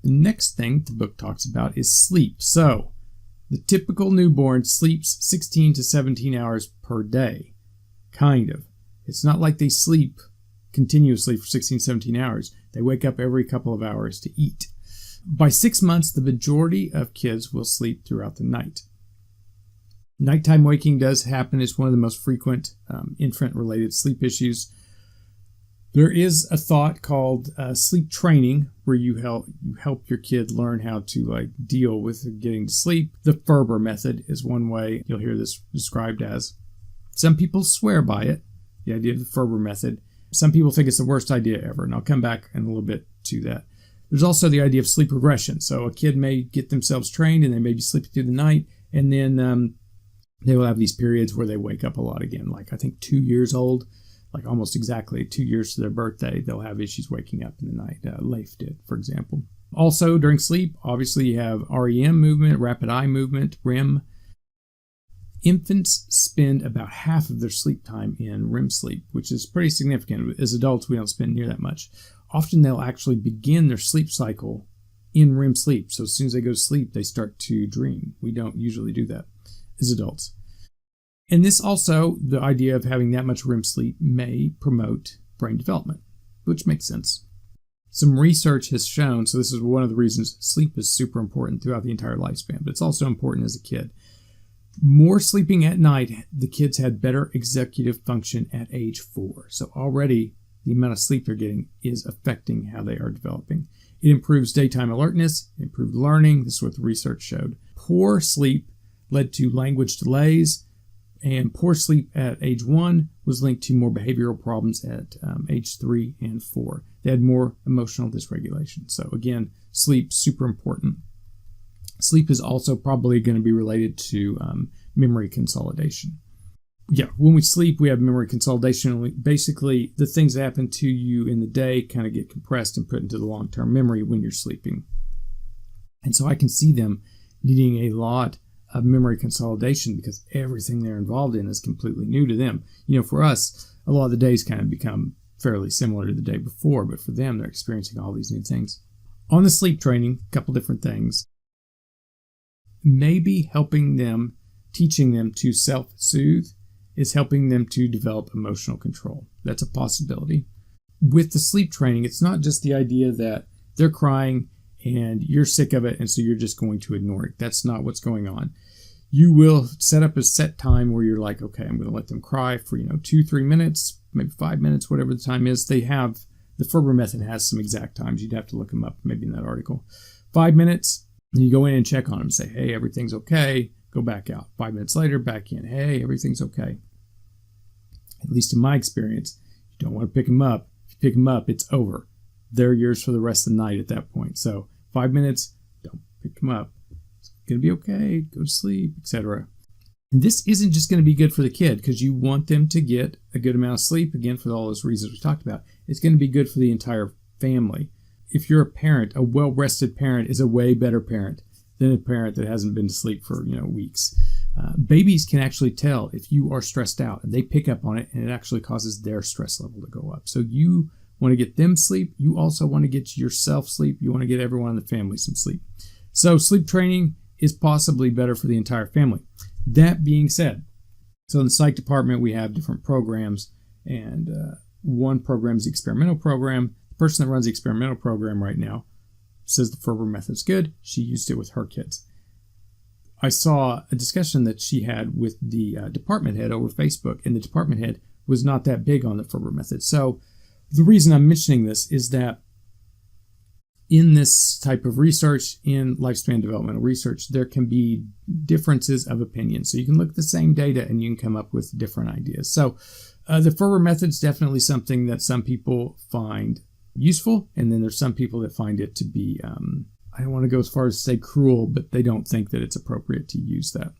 The next thing the book talks about is sleep. So, the typical newborn sleeps 16 to 17 hours per day. Kind of. It's not like they sleep continuously for 16, 17 hours. They wake up every couple of hours to eat. By 6 months, the majority of kids will sleep throughout the night. Nighttime waking does happen. It's one of the most frequent infant-related sleep issues. There is a thought called sleep training, where you help your kid learn how to deal with getting to sleep. The Ferber Method is one way you'll hear this described as. Some people swear by it, the idea of the Ferber Method. Some people think it's the worst idea ever, and I'll come back in a little bit to that. There's also the idea of sleep regression. So a kid may get themselves trained, and they may be sleeping through the night, and then they will have these periods where they wake up a lot again. Like I think 2 years old, like almost exactly 2 years to their birthday, they'll have issues waking up in the night. Leif did, for example. Also, during sleep, obviously you have REM movement, rapid eye movement, REM. Infants spend about half of their sleep time in REM sleep, which is pretty significant. As adults, we don't spend near that much. Often they'll actually begin their sleep cycle in REM sleep. So as soon as they go to sleep, they start to dream. We don't usually do that as adults. And this also, the idea of having that much REM sleep may promote brain development, which makes sense. Some research has shown, so this is one of the reasons sleep is super important throughout the entire lifespan, but it's also important as a kid. More sleeping at night, the kids had better executive function at age 4. So already the amount of sleep they're getting is affecting how they are developing. It improves daytime alertness, improved learning. This is what the research showed. Poor sleep led to language delays, and poor sleep at age 1 was linked to more behavioral problems at age 3 and 4. They had more emotional dysregulation. So again, sleep, super important. Sleep is also probably going to be related to memory consolidation. Yeah, when we sleep, we have memory consolidation. Basically, the things that happen to you in the day kind of get compressed and put into the long-term memory when you're sleeping. And so I can see them needing a lot of memory consolidation because everything they're involved in is completely new to them. For us, a lot of the days kind of become fairly similar to the day before, but for them, they're experiencing all these new things. On the sleep training, a couple different things. Maybe helping them, teaching them to self-soothe is helping them to develop emotional control. That's a possibility. With the sleep training, it's not just the idea that they're crying and you're sick of it, and so you're just going to ignore it. That's not what's going on. You will set up a set time where you're like, okay, I'm going to let them cry for 2-3 minutes, maybe 5 minutes, whatever the time is. They have, the Ferber Method has some exact times. You'd have to look them up maybe in that article. 5 minutes, and you go in and check on them, say, hey, everything's okay. Go back out. 5 minutes later, back in. Hey, everything's okay. At least in my experience, you don't want to pick them up. If you pick them up, it's over. They're yours for the rest of the night at that point. So 5 minutes, don't pick them up. It's going to be okay. Go to sleep, etc. And this isn't just going to be good for the kid because you want them to get a good amount of sleep, again, for all those reasons we talked about. It's going to be good for the entire family. If you're a parent, a well-rested parent is a way better parent than a parent that hasn't been to sleep for weeks. Babies can actually tell if you are stressed out, and they pick up on it, and it actually causes their stress level to go up. So you want to get them sleep. You also want to get yourself sleep. You want to get everyone in the family some sleep. So sleep training is possibly better for the entire family. That being said, so in the psych department, we have different programs, and one program is the experimental program. The person that runs the experimental program right now says the Ferber Method's good. She used it with her kids. I saw a discussion that she had with the department head over Facebook, and the department head was not that big on the Ferber Method. So the reason I'm mentioning this is that in this type of research, in lifespan developmental research, there can be differences of opinion. So you can look at the same data and you can come up with different ideas. So the Ferber Method is definitely something that some people find useful, and then there's some people that find it to be, I don't want to go as far as to say cruel, but they don't think that it's appropriate to use that.